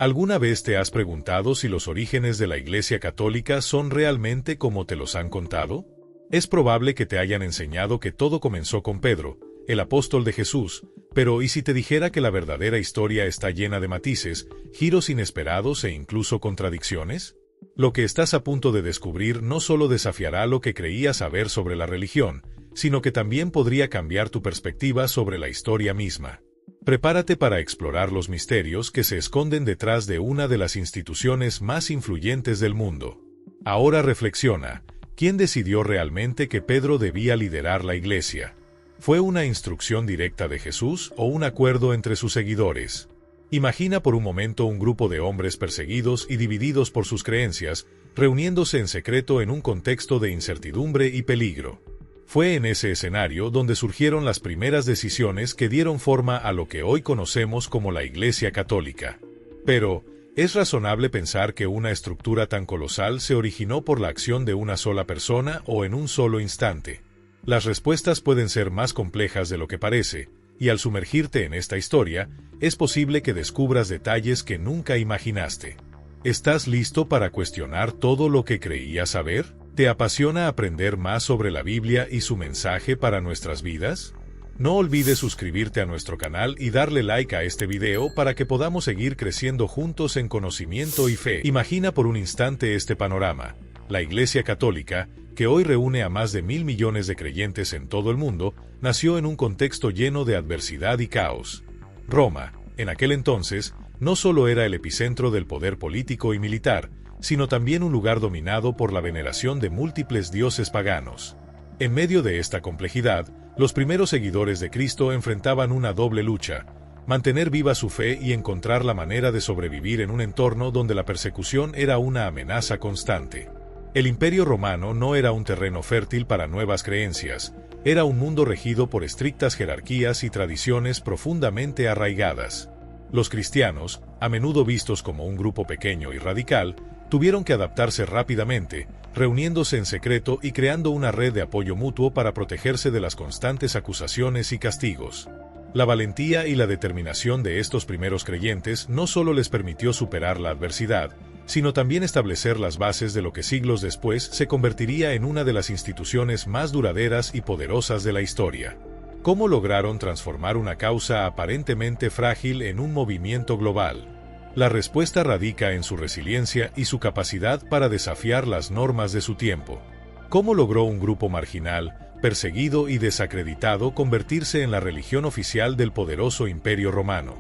¿Alguna vez te has preguntado si los orígenes de la Iglesia Católica son realmente como te los han contado? Es probable que te hayan enseñado que todo comenzó con Pedro, el apóstol de Jesús, pero ¿y si te dijera que la verdadera historia está llena de matices, giros inesperados e incluso contradicciones? Lo que estás a punto de descubrir no solo desafiará lo que creías saber sobre la religión, sino que también podría cambiar tu perspectiva sobre la historia misma. Prepárate para explorar los misterios que se esconden detrás de una de las instituciones más influyentes del mundo. Ahora reflexiona, ¿quién decidió realmente que Pedro debía liderar la iglesia? ¿Fue una instrucción directa de Jesús o un acuerdo entre sus seguidores? Imagina por un momento un grupo de hombres perseguidos y divididos por sus creencias, reuniéndose en secreto en un contexto de incertidumbre y peligro. Fue en ese escenario donde surgieron las primeras decisiones que dieron forma a lo que hoy conocemos como la Iglesia Católica. Pero, ¿es razonable pensar que una estructura tan colosal se originó por la acción de una sola persona o en un solo instante? Las respuestas pueden ser más complejas de lo que parece, y al sumergirte en esta historia, es posible que descubras detalles que nunca imaginaste. ¿Estás listo para cuestionar todo lo que creías saber? ¿Te apasiona aprender más sobre la Biblia y su mensaje para nuestras vidas? No olvides suscribirte a nuestro canal y darle like a este video para que podamos seguir creciendo juntos en conocimiento y fe. Imagina por un instante este panorama. La Iglesia Católica, que hoy reúne a más de 1.000 millones de creyentes en todo el mundo, nació en un contexto lleno de adversidad y caos. Roma, en aquel entonces, no solo era el epicentro del poder político y militar, sino también un lugar dominado por la veneración de múltiples dioses paganos. En medio de esta complejidad, los primeros seguidores de Cristo enfrentaban una doble lucha: mantener viva su fe y encontrar la manera de sobrevivir en un entorno donde la persecución era una amenaza constante. El Imperio Romano no era un terreno fértil para nuevas creencias, era un mundo regido por estrictas jerarquías y tradiciones profundamente arraigadas. Los cristianos, a menudo vistos como un grupo pequeño y radical, tuvieron que adaptarse rápidamente, reuniéndose en secreto y creando una red de apoyo mutuo para protegerse de las constantes acusaciones y castigos. La valentía y la determinación de estos primeros creyentes no solo les permitió superar la adversidad, sino también establecer las bases de lo que siglos después se convertiría en una de las instituciones más duraderas y poderosas de la historia. ¿Cómo lograron transformar una causa aparentemente frágil en un movimiento global? La respuesta radica en su resiliencia y su capacidad para desafiar las normas de su tiempo. ¿Cómo logró un grupo marginal, perseguido y desacreditado convertirse en la religión oficial del poderoso Imperio Romano?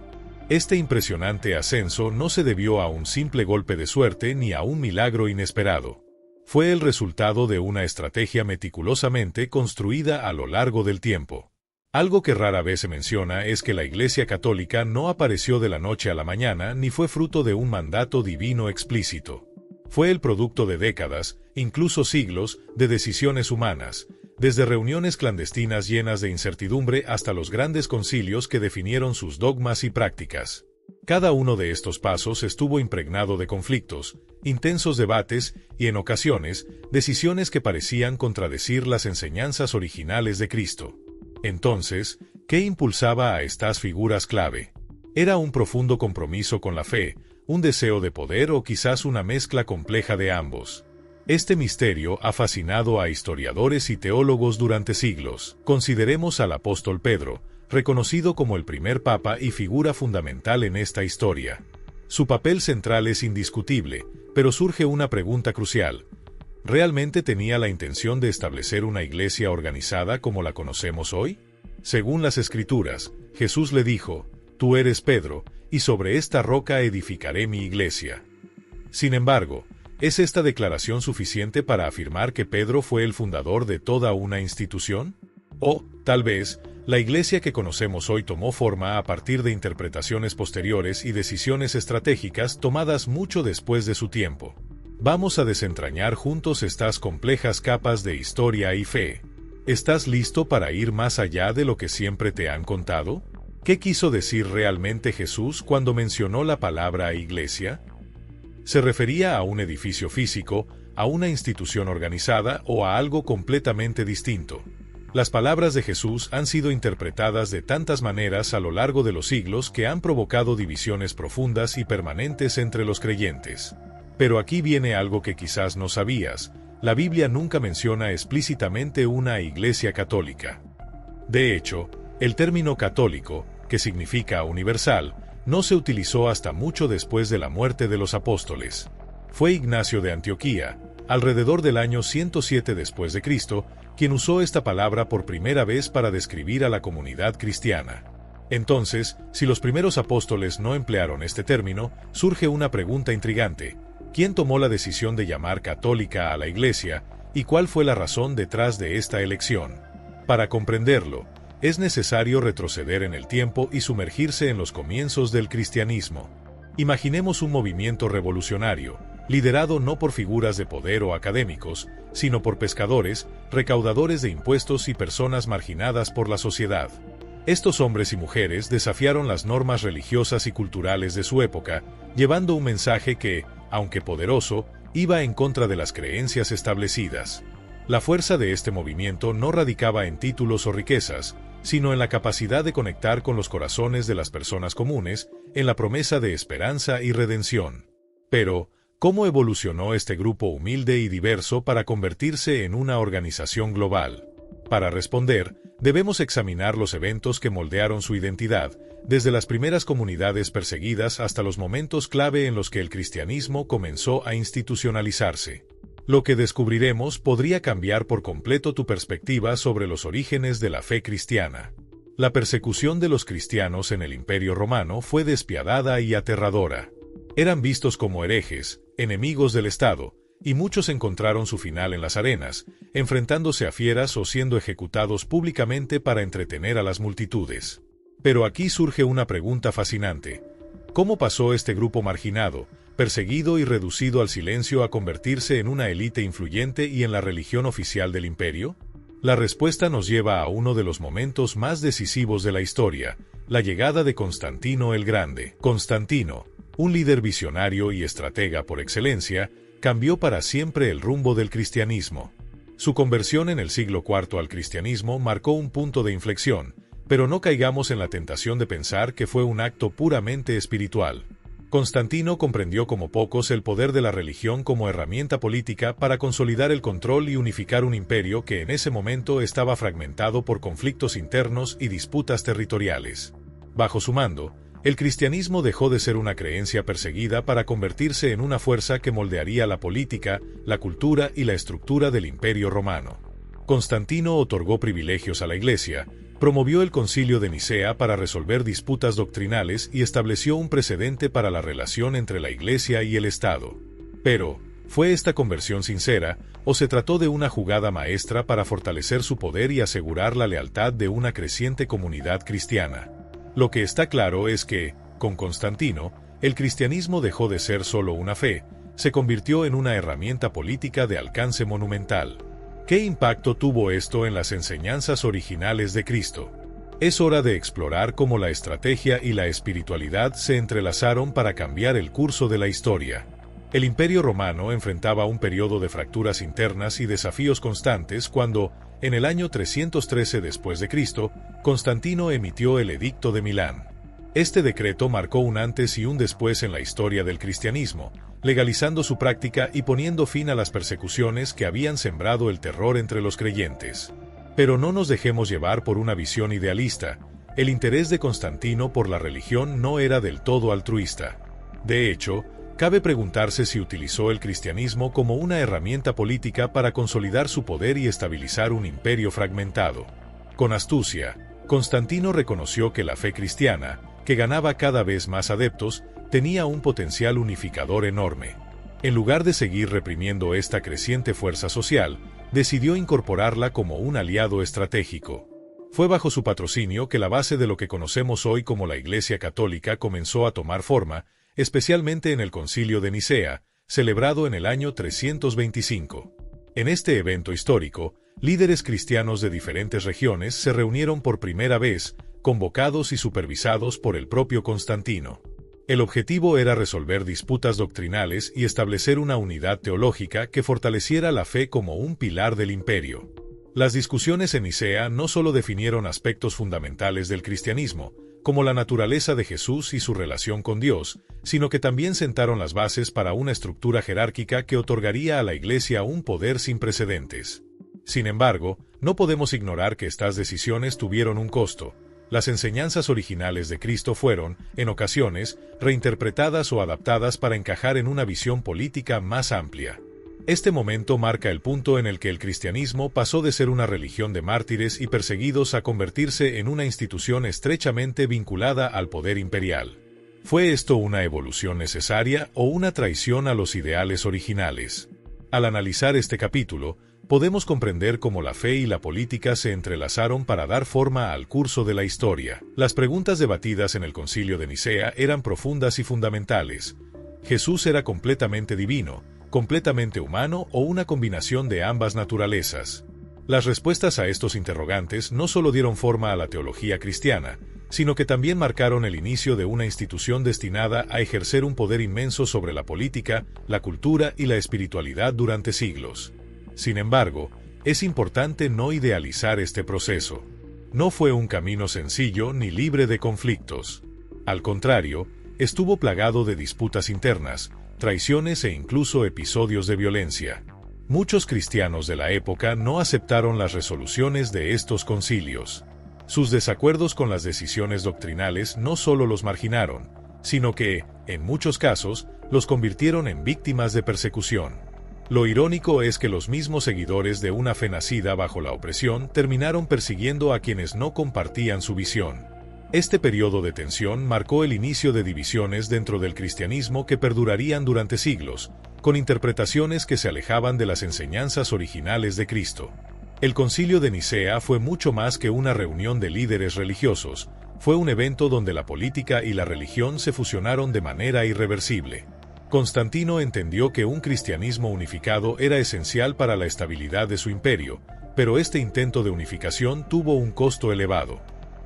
Este impresionante ascenso no se debió a un simple golpe de suerte ni a un milagro inesperado. Fue el resultado de una estrategia meticulosamente construida a lo largo del tiempo. Algo que rara vez se menciona es que la Iglesia Católica no apareció de la noche a la mañana ni fue fruto de un mandato divino explícito. Fue el producto de décadas, incluso siglos, de decisiones humanas, desde reuniones clandestinas llenas de incertidumbre hasta los grandes concilios que definieron sus dogmas y prácticas. Cada uno de estos pasos estuvo impregnado de conflictos, intensos debates y, en ocasiones, decisiones que parecían contradecir las enseñanzas originales de Cristo. Entonces, ¿qué impulsaba a estas figuras clave? ¿Era un profundo compromiso con la fe, un deseo de poder o quizás una mezcla compleja de ambos? Este misterio ha fascinado a historiadores y teólogos durante siglos. Consideremos al apóstol Pedro, reconocido como el primer papa y figura fundamental en esta historia. Su papel central es indiscutible, pero surge una pregunta crucial. ¿Realmente tenía la intención de establecer una iglesia organizada como la conocemos hoy? Según las Escrituras, Jesús le dijo: «Tú eres Pedro, y sobre esta roca edificaré mi iglesia». Sin embargo, ¿es esta declaración suficiente para afirmar que Pedro fue el fundador de toda una institución? O, tal vez, la iglesia que conocemos hoy tomó forma a partir de interpretaciones posteriores y decisiones estratégicas tomadas mucho después de su tiempo. Vamos a desentrañar juntos estas complejas capas de historia y fe. ¿Estás listo para ir más allá de lo que siempre te han contado? ¿Qué quiso decir realmente Jesús cuando mencionó la palabra iglesia? ¿Se refería a un edificio físico, a una institución organizada o a algo completamente distinto? Las palabras de Jesús han sido interpretadas de tantas maneras a lo largo de los siglos que han provocado divisiones profundas y permanentes entre los creyentes. Pero aquí viene algo que quizás no sabías: la Biblia nunca menciona explícitamente una iglesia católica. De hecho, el término católico, que significa universal, no se utilizó hasta mucho después de la muerte de los apóstoles. Fue Ignacio de Antioquía, alrededor del año 107 después de Cristo, quien usó esta palabra por primera vez para describir a la comunidad cristiana. Entonces, si los primeros apóstoles no emplearon este término, surge una pregunta intrigante: ¿quién tomó la decisión de llamar católica a la Iglesia, y cuál fue la razón detrás de esta elección? Para comprenderlo, es necesario retroceder en el tiempo y sumergirse en los comienzos del cristianismo. Imaginemos un movimiento revolucionario, liderado no por figuras de poder o académicos, sino por pescadores, recaudadores de impuestos y personas marginadas por la sociedad. Estos hombres y mujeres desafiaron las normas religiosas y culturales de su época, llevando un mensaje que, aunque poderoso, iba en contra de las creencias establecidas. La fuerza de este movimiento no radicaba en títulos o riquezas, sino en la capacidad de conectar con los corazones de las personas comunes, en la promesa de esperanza y redención. Pero, ¿cómo evolucionó este grupo humilde y diverso para convertirse en una organización global? Para responder, debemos examinar los eventos que moldearon su identidad, desde las primeras comunidades perseguidas hasta los momentos clave en los que el cristianismo comenzó a institucionalizarse. Lo que descubriremos podría cambiar por completo tu perspectiva sobre los orígenes de la fe cristiana. La persecución de los cristianos en el Imperio Romano fue despiadada y aterradora. Eran vistos como herejes, enemigos del Estado, y muchos encontraron su final en las arenas, enfrentándose a fieras o siendo ejecutados públicamente para entretener a las multitudes. Pero aquí surge una pregunta fascinante: ¿cómo pasó este grupo marginado, perseguido y reducido al silencio a convertirse en una élite influyente y en la religión oficial del imperio? La respuesta nos lleva a uno de los momentos más decisivos de la historia: la llegada de Constantino el Grande. Constantino, un líder visionario y estratega por excelencia, cambió para siempre el rumbo del cristianismo. Su conversión en el siglo IV al cristianismo marcó un punto de inflexión, pero no caigamos en la tentación de pensar que fue un acto puramente espiritual. Constantino comprendió como pocos el poder de la religión como herramienta política para consolidar el control y unificar un imperio que en ese momento estaba fragmentado por conflictos internos y disputas territoriales. Bajo su mando, el cristianismo dejó de ser una creencia perseguida para convertirse en una fuerza que moldearía la política, la cultura y la estructura del Imperio Romano. Constantino otorgó privilegios a la Iglesia, promovió el Concilio de Nicea para resolver disputas doctrinales y estableció un precedente para la relación entre la Iglesia y el Estado. Pero, ¿fue esta conversión sincera, o se trató de una jugada maestra para fortalecer su poder y asegurar la lealtad de una creciente comunidad cristiana? Lo que está claro es que, con Constantino, el cristianismo dejó de ser solo una fe, se convirtió en una herramienta política de alcance monumental. ¿Qué impacto tuvo esto en las enseñanzas originales de Cristo? Es hora de explorar cómo la estrategia y la espiritualidad se entrelazaron para cambiar el curso de la historia. El Imperio Romano enfrentaba un periodo de fracturas internas y desafíos constantes cuando, en el año 313 después de Cristo, Constantino emitió el Edicto de Milán. Este decreto marcó un antes y un después en la historia del cristianismo, legalizando su práctica y poniendo fin a las persecuciones que habían sembrado el terror entre los creyentes. Pero no nos dejemos llevar por una visión idealista. El interés de Constantino por la religión no era del todo altruista. De hecho, cabe preguntarse si utilizó el cristianismo como una herramienta política para consolidar su poder y estabilizar un imperio fragmentado. Con astucia, Constantino reconoció que la fe cristiana, que ganaba cada vez más adeptos, tenía un potencial unificador enorme. En lugar de seguir reprimiendo esta creciente fuerza social, decidió incorporarla como un aliado estratégico. Fue bajo su patrocinio que la base de lo que conocemos hoy como la Iglesia Católica comenzó a tomar forma, especialmente en el Concilio de Nicea, celebrado en el año 325. En este evento histórico, líderes cristianos de diferentes regiones se reunieron por primera vez, convocados y supervisados por el propio Constantino. El objetivo era resolver disputas doctrinales y establecer una unidad teológica que fortaleciera la fe como un pilar del imperio. Las discusiones en Nicea no solo definieron aspectos fundamentales del cristianismo, como la naturaleza de Jesús y su relación con Dios, sino que también sentaron las bases para una estructura jerárquica que otorgaría a la Iglesia un poder sin precedentes. Sin embargo, no podemos ignorar que estas decisiones tuvieron un costo. Las enseñanzas originales de Cristo fueron, en ocasiones, reinterpretadas o adaptadas para encajar en una visión política más amplia. Este momento marca el punto en el que el cristianismo pasó de ser una religión de mártires y perseguidos a convertirse en una institución estrechamente vinculada al poder imperial. ¿Fue esto una evolución necesaria o una traición a los ideales originales? Al analizar este capítulo, podemos comprender cómo la fe y la política se entrelazaron para dar forma al curso de la historia. Las preguntas debatidas en el Concilio de Nicea eran profundas y fundamentales. ¿Jesús era completamente divino, completamente humano o una combinación de ambas naturalezas? Las respuestas a estos interrogantes no solo dieron forma a la teología cristiana, sino que también marcaron el inicio de una institución destinada a ejercer un poder inmenso sobre la política, la cultura y la espiritualidad durante siglos. Sin embargo, es importante no idealizar este proceso. No fue un camino sencillo ni libre de conflictos. Al contrario, estuvo plagado de disputas internas, traiciones e incluso episodios de violencia. Muchos cristianos de la época no aceptaron las resoluciones de estos concilios. Sus desacuerdos con las decisiones doctrinales no solo los marginaron, sino que, en muchos casos, los convirtieron en víctimas de persecución. Lo irónico es que los mismos seguidores de una fe nacida bajo la opresión terminaron persiguiendo a quienes no compartían su visión. Este periodo de tensión marcó el inicio de divisiones dentro del cristianismo que perdurarían durante siglos, con interpretaciones que se alejaban de las enseñanzas originales de Cristo. El Concilio de Nicea fue mucho más que una reunión de líderes religiosos, fue un evento donde la política y la religión se fusionaron de manera irreversible. Constantino entendió que un cristianismo unificado era esencial para la estabilidad de su imperio, pero este intento de unificación tuvo un costo elevado.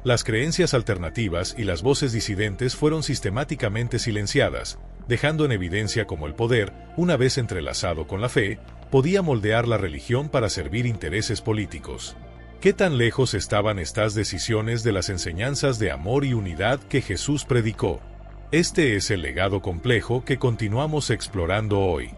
Las creencias alternativas y las voces disidentes fueron sistemáticamente silenciadas, dejando en evidencia cómo el poder, una vez entrelazado con la fe, podía moldear la religión para servir intereses políticos. ¿Qué tan lejos estaban estas decisiones de las enseñanzas de amor y unidad que Jesús predicó? Este es el legado complejo que continuamos explorando hoy.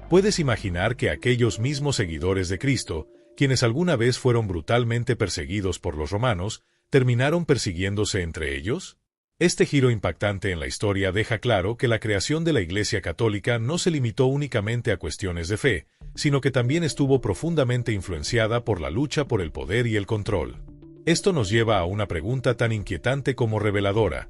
¿Puedes imaginar que aquellos mismos seguidores de Cristo, quienes alguna vez fueron brutalmente perseguidos por los romanos, terminaron persiguiéndose entre ellos? Este giro impactante en la historia deja claro que la creación de la Iglesia Católica no se limitó únicamente a cuestiones de fe, sino que también estuvo profundamente influenciada por la lucha por el poder y el control. Esto nos lleva a una pregunta tan inquietante como reveladora.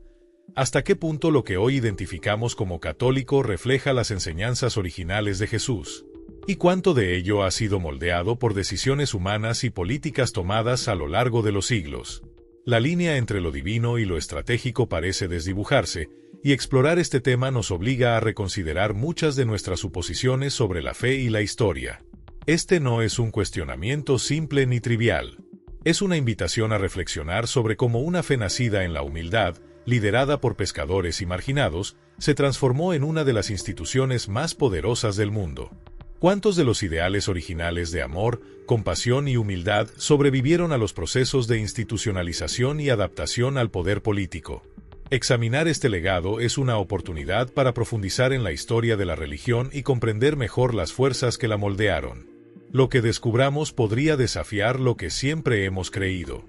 ¿Hasta qué punto lo que hoy identificamos como católico refleja las enseñanzas originales de Jesús? ¿Y cuánto de ello ha sido moldeado por decisiones humanas y políticas tomadas a lo largo de los siglos? La línea entre lo divino y lo estratégico parece desdibujarse, y explorar este tema nos obliga a reconsiderar muchas de nuestras suposiciones sobre la fe y la historia. Este no es un cuestionamiento simple ni trivial. Es una invitación a reflexionar sobre cómo una fe nacida en la humildad, liderada por pescadores y marginados, se transformó en una de las instituciones más poderosas del mundo. ¿Cuántos de los ideales originales de amor, compasión y humildad sobrevivieron a los procesos de institucionalización y adaptación al poder político? Examinar este legado es una oportunidad para profundizar en la historia de la religión y comprender mejor las fuerzas que la moldearon. Lo que descubramos podría desafiar lo que siempre hemos creído.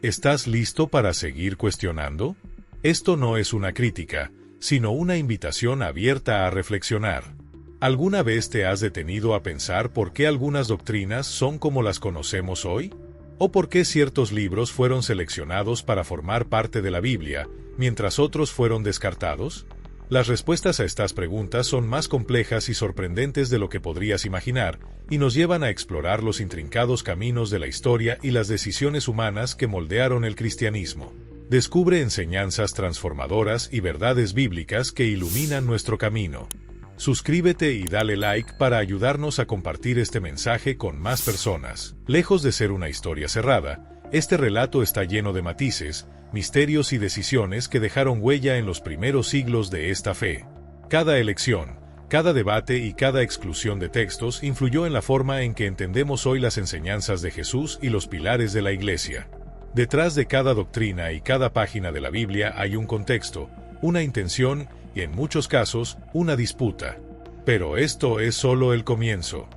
¿Estás listo para seguir cuestionando? Esto no es una crítica, sino una invitación abierta a reflexionar. ¿Alguna vez te has detenido a pensar por qué algunas doctrinas son como las conocemos hoy? ¿O por qué ciertos libros fueron seleccionados para formar parte de la Biblia, mientras otros fueron descartados? Las respuestas a estas preguntas son más complejas y sorprendentes de lo que podrías imaginar, y nos llevan a explorar los intrincados caminos de la historia y las decisiones humanas que moldearon el cristianismo. Descubre enseñanzas transformadoras y verdades bíblicas que iluminan nuestro camino. Suscríbete y dale like para ayudarnos a compartir este mensaje con más personas. Lejos de ser una historia cerrada, este relato está lleno de matices, misterios y decisiones que dejaron huella en los primeros siglos de esta fe. Cada elección, Cada debate y cada exclusión de textos influyó en la forma en que entendemos hoy las enseñanzas de Jesús y los pilares de la Iglesia. Detrás de cada doctrina y cada página de la Biblia hay un contexto, una intención y, en muchos casos, una disputa. Pero esto es solo el comienzo.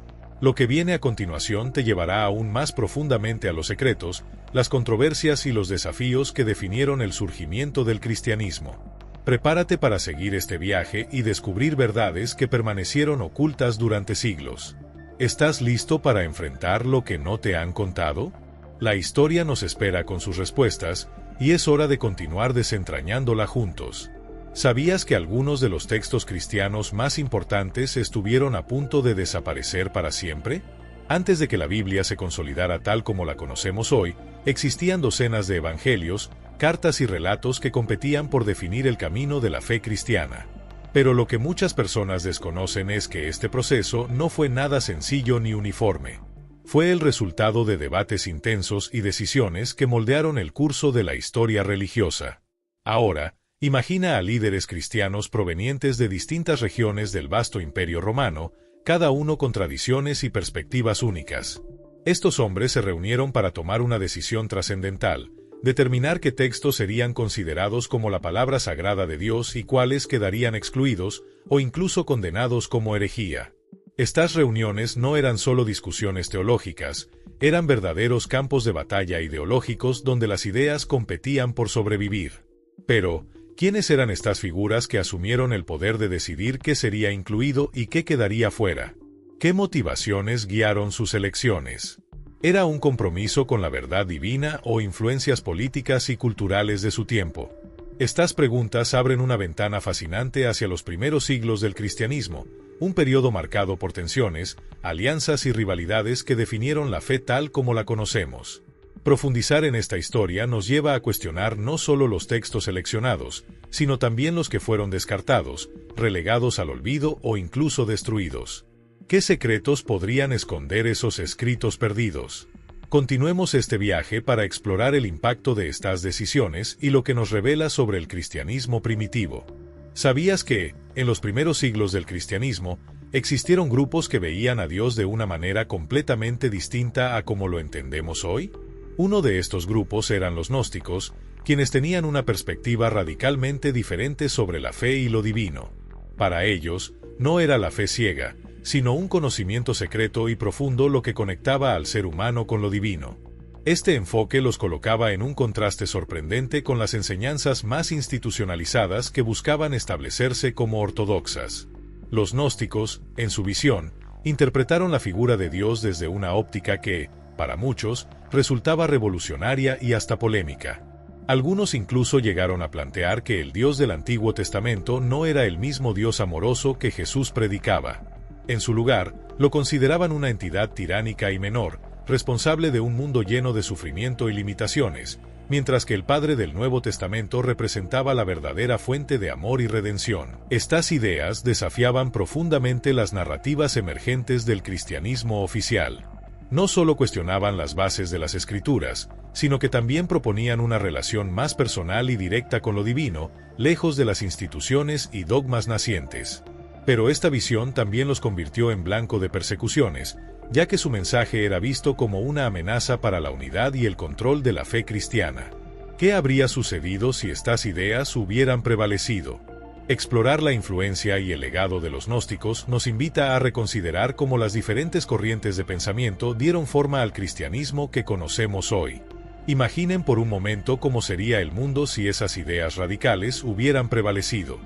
Lo que viene a continuación te llevará aún más profundamente a los secretos, las controversias y los desafíos que definieron el surgimiento del cristianismo. Prepárate para seguir este viaje y descubrir verdades que permanecieron ocultas durante siglos. ¿Estás listo para enfrentar lo que no te han contado? La historia nos espera con sus respuestas, y es hora de continuar desentrañándola juntos. ¿Sabías que algunos de los textos cristianos más importantes estuvieron a punto de desaparecer para siempre? Antes de que la Biblia se consolidara tal como la conocemos hoy, existían docenas de evangelios, cartas y relatos que competían por definir el camino de la fe cristiana. Pero lo que muchas personas desconocen es que este proceso no fue nada sencillo ni uniforme. Fue el resultado de debates intensos y decisiones que moldearon el curso de la historia religiosa. Ahora, imagina a líderes cristianos provenientes de distintas regiones del vasto Imperio Romano, cada uno con tradiciones y perspectivas únicas. Estos hombres se reunieron para tomar una decisión trascendental, determinar qué textos serían considerados como la palabra sagrada de Dios y cuáles quedarían excluidos o incluso condenados como herejía. Estas reuniones no eran solo discusiones teológicas, eran verdaderos campos de batalla ideológicos donde las ideas competían por sobrevivir. Pero, ¿quiénes eran estas figuras que asumieron el poder de decidir qué sería incluido y qué quedaría fuera? ¿Qué motivaciones guiaron sus elecciones? ¿Era un compromiso con la verdad divina o influencias políticas y culturales de su tiempo? Estas preguntas abren una ventana fascinante hacia los primeros siglos del cristianismo, un periodo marcado por tensiones, alianzas y rivalidades que definieron la fe tal como la conocemos. Profundizar en esta historia nos lleva a cuestionar no solo los textos seleccionados, sino también los que fueron descartados, relegados al olvido o incluso destruidos. ¿Qué secretos podrían esconder esos escritos perdidos? Continuemos este viaje para explorar el impacto de estas decisiones y lo que nos revela sobre el cristianismo primitivo. ¿Sabías que, en los primeros siglos del cristianismo, existieron grupos que veían a Dios de una manera completamente distinta a como lo entendemos hoy? Uno de estos grupos eran los gnósticos, quienes tenían una perspectiva radicalmente diferente sobre la fe y lo divino. Para ellos, no era la fe ciega, sino un conocimiento secreto y profundo lo que conectaba al ser humano con lo divino. Este enfoque los colocaba en un contraste sorprendente con las enseñanzas más institucionalizadas que buscaban establecerse como ortodoxas. Los gnósticos, en su visión, interpretaron la figura de Dios desde una óptica que, para muchos, resultaba revolucionaria y hasta polémica. Algunos incluso llegaron a plantear que el Dios del Antiguo Testamento no era el mismo Dios amoroso que Jesús predicaba. En su lugar, lo consideraban una entidad tiránica y menor, responsable de un mundo lleno de sufrimiento y limitaciones, mientras que el Padre del Nuevo Testamento representaba la verdadera fuente de amor y redención. Estas ideas desafiaban profundamente las narrativas emergentes del cristianismo oficial. No solo cuestionaban las bases de las Escrituras, sino que también proponían una relación más personal y directa con lo divino, lejos de las instituciones y dogmas nacientes. Pero esta visión también los convirtió en blanco de persecuciones, ya que su mensaje era visto como una amenaza para la unidad y el control de la fe cristiana. ¿Qué habría sucedido si estas ideas hubieran prevalecido? Explorar la influencia y el legado de los gnósticos nos invita a reconsiderar cómo las diferentes corrientes de pensamiento dieron forma al cristianismo que conocemos hoy. Imaginen por un momento cómo sería el mundo si esas ideas radicales hubieran prevalecido.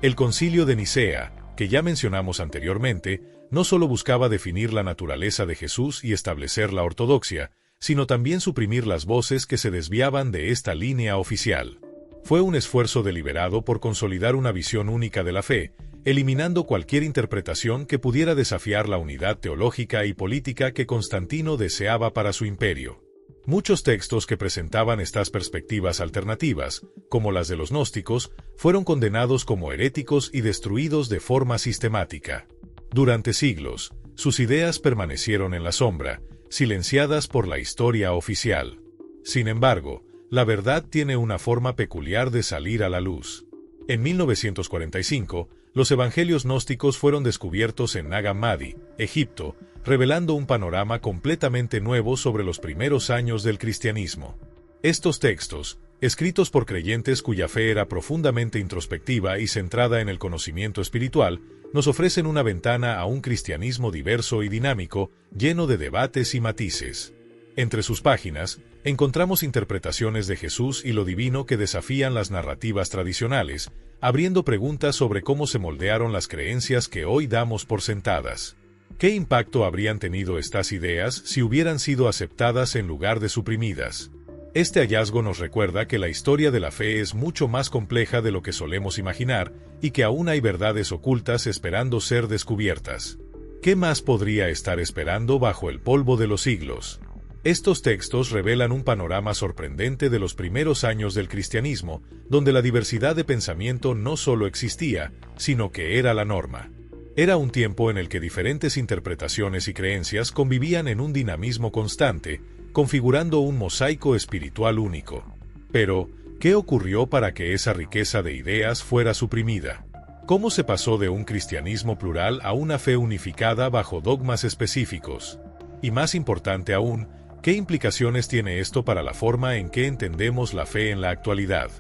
El Concilio de Nicea, que ya mencionamos anteriormente, no solo buscaba definir la naturaleza de Jesús y establecer la ortodoxia, sino también suprimir las voces que se desviaban de esta línea oficial. Fue un esfuerzo deliberado por consolidar una visión única de la fe, eliminando cualquier interpretación que pudiera desafiar la unidad teológica y política que Constantino deseaba para su imperio. Muchos textos que presentaban estas perspectivas alternativas, como las de los gnósticos, fueron condenados como heréticos y destruidos de forma sistemática. Durante siglos, sus ideas permanecieron en la sombra, silenciadas por la historia oficial. Sin embargo, la verdad tiene una forma peculiar de salir a la luz. En 1945, Los evangelios gnósticos fueron descubiertos en Nag Hammadi, Egipto, revelando un panorama completamente nuevo sobre los primeros años del cristianismo. Estos textos, escritos por creyentes cuya fe era profundamente introspectiva y centrada en el conocimiento espiritual, nos ofrecen una ventana a un cristianismo diverso y dinámico, lleno de debates y matices. Entre sus páginas, encontramos interpretaciones de Jesús y lo divino que desafían las narrativas tradicionales, abriendo preguntas sobre cómo se moldearon las creencias que hoy damos por sentadas. ¿Qué impacto habrían tenido estas ideas si hubieran sido aceptadas en lugar de suprimidas? Este hallazgo nos recuerda que la historia de la fe es mucho más compleja de lo que solemos imaginar y que aún hay verdades ocultas esperando ser descubiertas. ¿Qué más podría estar esperando bajo el polvo de los siglos? Estos textos revelan un panorama sorprendente de los primeros años del cristianismo, donde la diversidad de pensamiento no solo existía, sino que era la norma. Era un tiempo en el que diferentes interpretaciones y creencias convivían en un dinamismo constante, configurando un mosaico espiritual único. Pero, ¿qué ocurrió para que esa riqueza de ideas fuera suprimida? ¿Cómo se pasó de un cristianismo plural a una fe unificada bajo dogmas específicos? Y más importante aún, ¿qué implicaciones tiene esto para la forma en que entendemos la fe en la actualidad?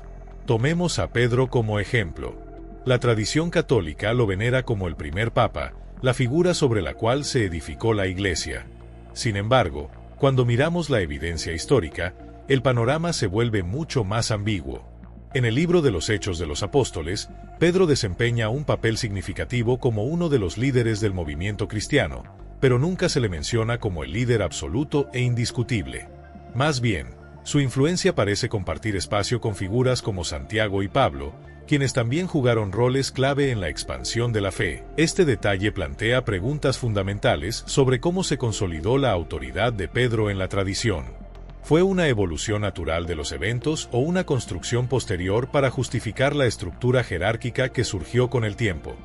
Tomemos a Pedro como ejemplo. La tradición católica lo venera como el primer papa, la figura sobre la cual se edificó la Iglesia. Sin embargo, cuando miramos la evidencia histórica, el panorama se vuelve mucho más ambiguo. En el libro de los Hechos de los Apóstoles, Pedro desempeña un papel significativo como uno de los líderes del movimiento cristiano, pero nunca se le menciona como el líder absoluto e indiscutible. Más bien, su influencia parece compartir espacio con figuras como Santiago y Pablo, quienes también jugaron roles clave en la expansión de la fe. Este detalle plantea preguntas fundamentales sobre cómo se consolidó la autoridad de Pedro en la tradición. ¿Fue una evolución natural de los eventos o una construcción posterior para justificar la estructura jerárquica que surgió con el tiempo?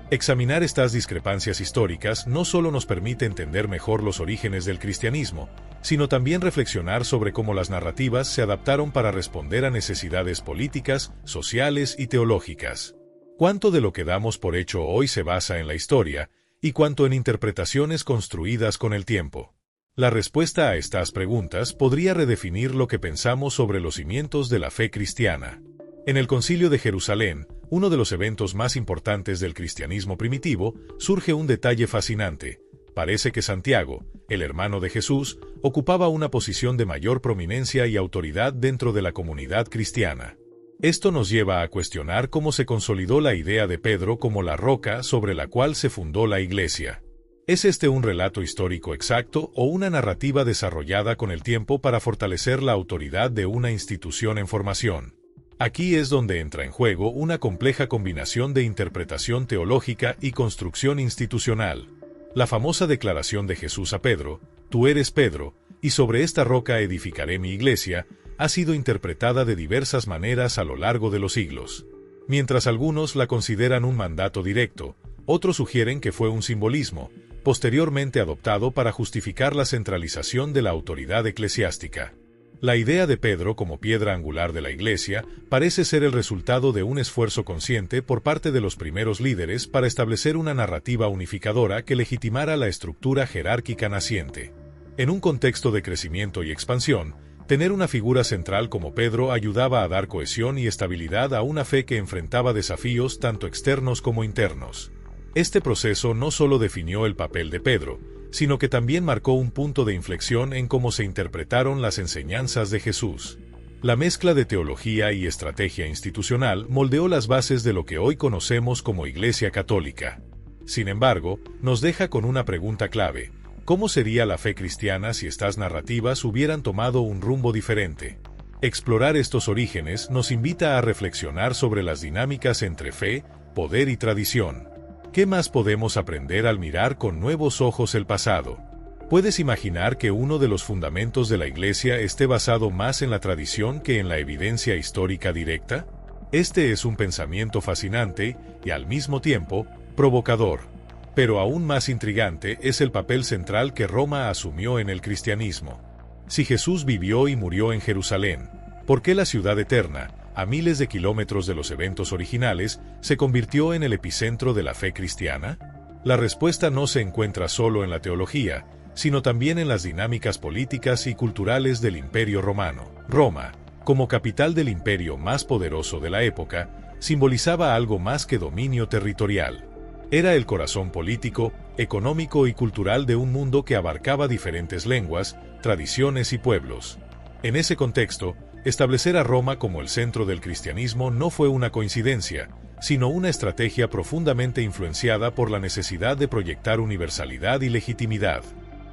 Examinar estas discrepancias históricas no solo nos permite entender mejor los orígenes del cristianismo, sino también reflexionar sobre cómo las narrativas se adaptaron para responder a necesidades políticas, sociales y teológicas. ¿Cuánto de lo que damos por hecho hoy se basa en la historia, y cuánto en interpretaciones construidas con el tiempo? La respuesta a estas preguntas podría redefinir lo que pensamos sobre los cimientos de la fe cristiana. En el Concilio de Jerusalén, uno de los eventos más importantes del cristianismo primitivo, surge un detalle fascinante. Parece que Santiago, el hermano de Jesús, ocupaba una posición de mayor prominencia y autoridad dentro de la comunidad cristiana. Esto nos lleva a cuestionar cómo se consolidó la idea de Pedro como la roca sobre la cual se fundó la Iglesia. ¿Es este un relato histórico exacto o una narrativa desarrollada con el tiempo para fortalecer la autoridad de una institución en formación? Aquí es donde entra en juego una compleja combinación de interpretación teológica y construcción institucional. La famosa declaración de Jesús a Pedro, «Tú eres Pedro, y sobre esta roca edificaré mi iglesia», ha sido interpretada de diversas maneras a lo largo de los siglos. Mientras algunos la consideran un mandato directo, otros sugieren que fue un simbolismo, posteriormente adoptado para justificar la centralización de la autoridad eclesiástica. La idea de Pedro como piedra angular de la Iglesia parece ser el resultado de un esfuerzo consciente por parte de los primeros líderes para establecer una narrativa unificadora que legitimara la estructura jerárquica naciente. En un contexto de crecimiento y expansión, tener una figura central como Pedro ayudaba a dar cohesión y estabilidad a una fe que enfrentaba desafíos tanto externos como internos. Este proceso no solo definió el papel de Pedro, sino que también marcó un punto de inflexión en cómo se interpretaron las enseñanzas de Jesús. La mezcla de teología y estrategia institucional moldeó las bases de lo que hoy conocemos como Iglesia Católica. Sin embargo, nos deja con una pregunta clave: ¿cómo sería la fe cristiana si estas narrativas hubieran tomado un rumbo diferente? Explorar estos orígenes nos invita a reflexionar sobre las dinámicas entre fe, poder y tradición. ¿Qué más podemos aprender al mirar con nuevos ojos el pasado? ¿Puedes imaginar que uno de los fundamentos de la Iglesia esté basado más en la tradición que en la evidencia histórica directa? Este es un pensamiento fascinante y, al mismo tiempo, provocador. Pero aún más intrigante es el papel central que Roma asumió en el cristianismo. Si Jesús vivió y murió en Jerusalén, ¿por qué la ciudad eterna, a miles de kilómetros de los eventos originales, se convirtió en el epicentro de la fe cristiana? La respuesta no se encuentra solo en la teología, sino también en las dinámicas políticas y culturales del Imperio Romano. Roma, como capital del imperio más poderoso de la época, simbolizaba algo más que dominio territorial. Era el corazón político, económico y cultural de un mundo que abarcaba diferentes lenguas, tradiciones y pueblos. En ese contexto, establecer a Roma como el centro del cristianismo no fue una coincidencia, sino una estrategia profundamente influenciada por la necesidad de proyectar universalidad y legitimidad.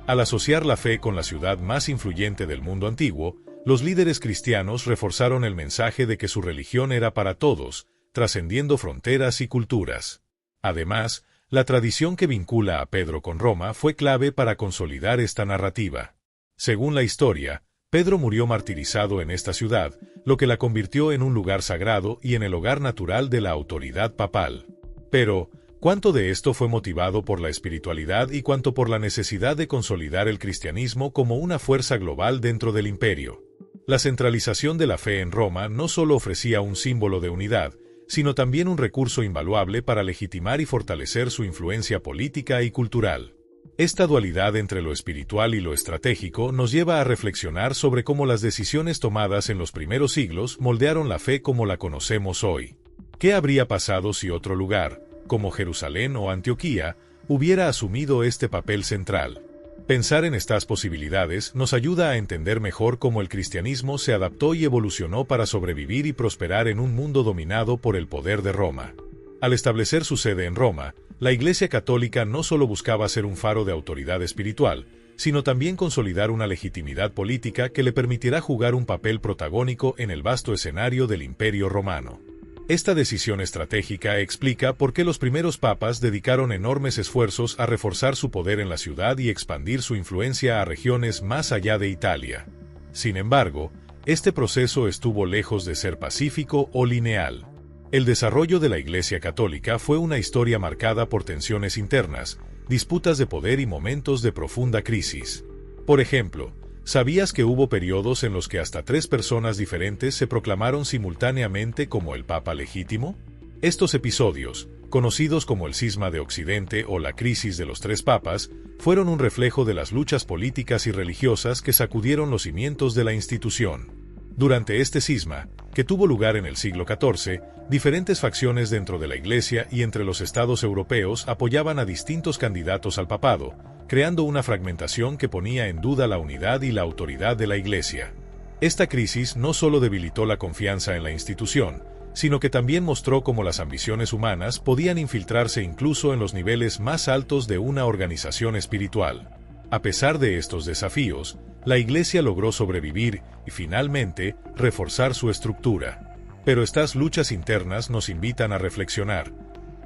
Al asociar la fe con la ciudad más influyente del mundo antiguo, los líderes cristianos reforzaron el mensaje de que su religión era para todos, trascendiendo fronteras y culturas. Además, la tradición que vincula a Pedro con Roma fue clave para consolidar esta narrativa. Según la historia, Pedro murió martirizado en esta ciudad, lo que la convirtió en un lugar sagrado y en el hogar natural de la autoridad papal. Pero, ¿cuánto de esto fue motivado por la espiritualidad y cuánto por la necesidad de consolidar el cristianismo como una fuerza global dentro del imperio? La centralización de la fe en Roma no solo ofrecía un símbolo de unidad, sino también un recurso invaluable para legitimar y fortalecer su influencia política y cultural. Esta dualidad entre lo espiritual y lo estratégico nos lleva a reflexionar sobre cómo las decisiones tomadas en los primeros siglos moldearon la fe como la conocemos hoy. ¿Qué habría pasado si otro lugar, como Jerusalén o Antioquía, hubiera asumido este papel central? Pensar en estas posibilidades nos ayuda a entender mejor cómo el cristianismo se adaptó y evolucionó para sobrevivir y prosperar en un mundo dominado por el poder de Roma. Al establecer su sede en Roma, la Iglesia Católica no solo buscaba ser un faro de autoridad espiritual, sino también consolidar una legitimidad política que le permitirá jugar un papel protagónico en el vasto escenario del Imperio Romano. Esta decisión estratégica explica por qué los primeros papas dedicaron enormes esfuerzos a reforzar su poder en la ciudad y expandir su influencia a regiones más allá de Italia. Sin embargo, este proceso estuvo lejos de ser pacífico o lineal. El desarrollo de la Iglesia Católica fue una historia marcada por tensiones internas, disputas de poder y momentos de profunda crisis. Por ejemplo, ¿sabías que hubo periodos en los que hasta 3 personas diferentes se proclamaron simultáneamente como el Papa legítimo? Estos episodios, conocidos como el Cisma de Occidente o la crisis de los 3 papas, fueron un reflejo de las luchas políticas y religiosas que sacudieron los cimientos de la institución. Durante este cisma, que tuvo lugar en el siglo XIV, diferentes facciones dentro de la Iglesia y entre los estados europeos apoyaban a distintos candidatos al papado, creando una fragmentación que ponía en duda la unidad y la autoridad de la Iglesia. Esta crisis no solo debilitó la confianza en la institución, sino que también mostró cómo las ambiciones humanas podían infiltrarse incluso en los niveles más altos de una organización espiritual. A pesar de estos desafíos, la Iglesia logró sobrevivir y, finalmente, reforzar su estructura. Pero estas luchas internas nos invitan a reflexionar.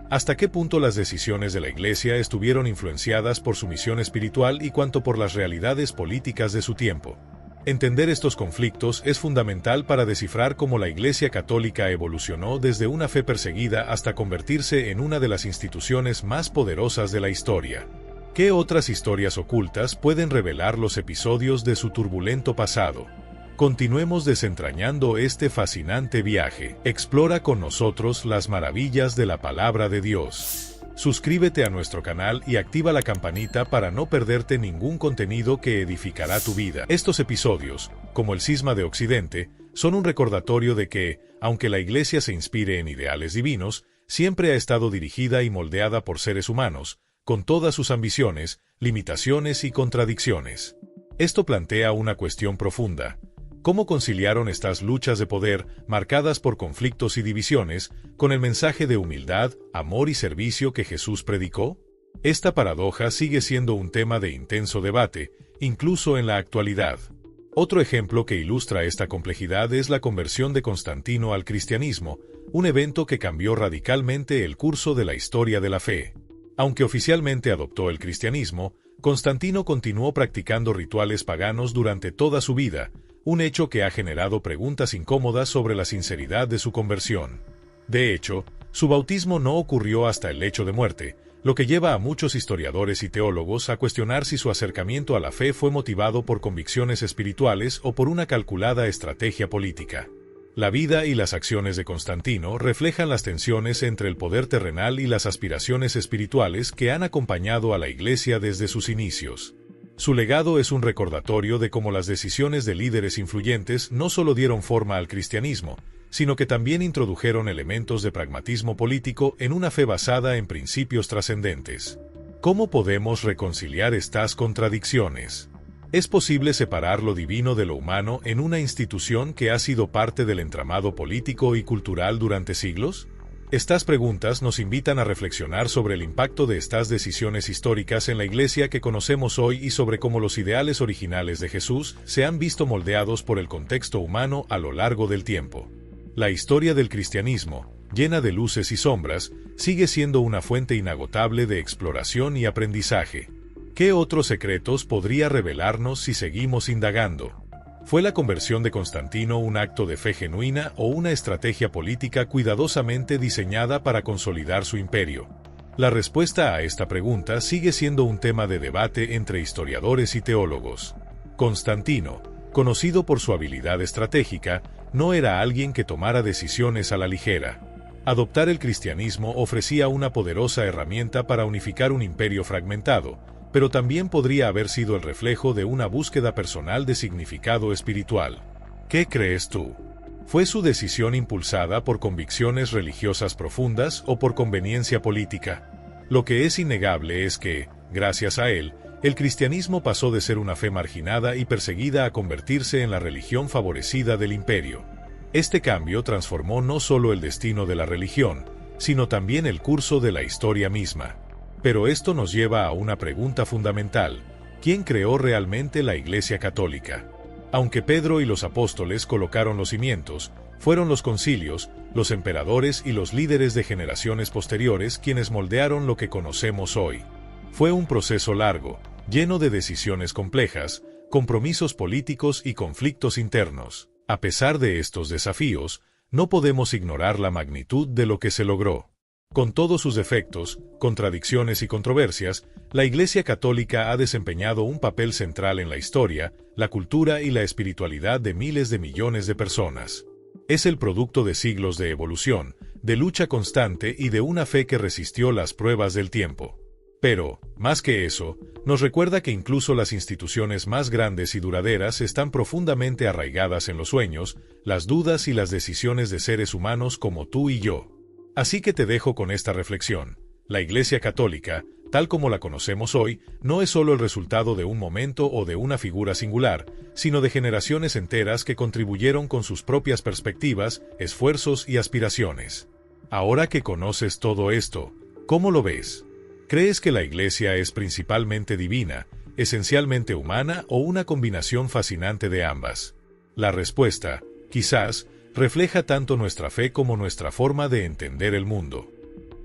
¿Hasta qué punto las decisiones de la Iglesia estuvieron influenciadas por su misión espiritual y cuánto por las realidades políticas de su tiempo? Entender estos conflictos es fundamental para descifrar cómo la Iglesia Católica evolucionó desde una fe perseguida hasta convertirse en una de las instituciones más poderosas de la historia. ¿Qué otras historias ocultas pueden revelar los episodios de su turbulento pasado? Continuemos desentrañando este fascinante viaje. Explora con nosotros las maravillas de la palabra de Dios. Suscríbete a nuestro canal y activa la campanita para no perderte ningún contenido que edificará tu vida. Estos episodios, como el Cisma de Occidente, son un recordatorio de que, aunque la Iglesia se inspire en ideales divinos, siempre ha estado dirigida y moldeada por seres humanos, con todas sus ambiciones, limitaciones y contradicciones. Esto plantea una cuestión profunda. ¿Cómo conciliaron estas luchas de poder, marcadas por conflictos y divisiones, con el mensaje de humildad, amor y servicio que Jesús predicó? Esta paradoja sigue siendo un tema de intenso debate, incluso en la actualidad. Otro ejemplo que ilustra esta complejidad es la conversión de Constantino al cristianismo, un evento que cambió radicalmente el curso de la historia de la fe. Aunque oficialmente adoptó el cristianismo, Constantino continuó practicando rituales paganos durante toda su vida, un hecho que ha generado preguntas incómodas sobre la sinceridad de su conversión. De hecho, su bautismo no ocurrió hasta el lecho de muerte, lo que lleva a muchos historiadores y teólogos a cuestionar si su acercamiento a la fe fue motivado por convicciones espirituales o por una calculada estrategia política. La vida y las acciones de Constantino reflejan las tensiones entre el poder terrenal y las aspiraciones espirituales que han acompañado a la Iglesia desde sus inicios. Su legado es un recordatorio de cómo las decisiones de líderes influyentes no solo dieron forma al cristianismo, sino que también introdujeron elementos de pragmatismo político en una fe basada en principios trascendentes. ¿Cómo podemos reconciliar estas contradicciones? ¿Es posible separar lo divino de lo humano en una institución que ha sido parte del entramado político y cultural durante siglos? Estas preguntas nos invitan a reflexionar sobre el impacto de estas decisiones históricas en la Iglesia que conocemos hoy y sobre cómo los ideales originales de Jesús se han visto moldeados por el contexto humano a lo largo del tiempo. La historia del cristianismo, llena de luces y sombras, sigue siendo una fuente inagotable de exploración y aprendizaje. ¿Qué otros secretos podría revelarnos si seguimos indagando? ¿Fue la conversión de Constantino un acto de fe genuina o una estrategia política cuidadosamente diseñada para consolidar su imperio? La respuesta a esta pregunta sigue siendo un tema de debate entre historiadores y teólogos. Constantino, conocido por su habilidad estratégica, no era alguien que tomara decisiones a la ligera. Adoptar el cristianismo ofrecía una poderosa herramienta para unificar un imperio fragmentado, pero también podría haber sido el reflejo de una búsqueda personal de significado espiritual. ¿Qué crees tú? ¿Fue su decisión impulsada por convicciones religiosas profundas o por conveniencia política? Lo que es innegable es que, gracias a él, el cristianismo pasó de ser una fe marginada y perseguida a convertirse en la religión favorecida del imperio. Este cambio transformó no solo el destino de la religión, sino también el curso de la historia misma. Pero esto nos lleva a una pregunta fundamental: ¿quién creó realmente la Iglesia Católica? Aunque Pedro y los apóstoles colocaron los cimientos, fueron los concilios, los emperadores y los líderes de generaciones posteriores quienes moldearon lo que conocemos hoy. Fue un proceso largo, lleno de decisiones complejas, compromisos políticos y conflictos internos. A pesar de estos desafíos, no podemos ignorar la magnitud de lo que se logró. Con todos sus defectos, contradicciones y controversias, la Iglesia Católica ha desempeñado un papel central en la historia, la cultura y la espiritualidad de miles de millones de personas. Es el producto de siglos de evolución, de lucha constante y de una fe que resistió las pruebas del tiempo. Pero, más que eso, nos recuerda que incluso las instituciones más grandes y duraderas están profundamente arraigadas en los sueños, las dudas y las decisiones de seres humanos como tú y yo. Así que te dejo con esta reflexión. La Iglesia Católica, tal como la conocemos hoy, no es solo el resultado de un momento o de una figura singular, sino de generaciones enteras que contribuyeron con sus propias perspectivas, esfuerzos y aspiraciones. Ahora que conoces todo esto, ¿cómo lo ves? ¿Crees que la Iglesia es principalmente divina, esencialmente humana o una combinación fascinante de ambas? La respuesta, quizás, refleja tanto nuestra fe como nuestra forma de entender el mundo.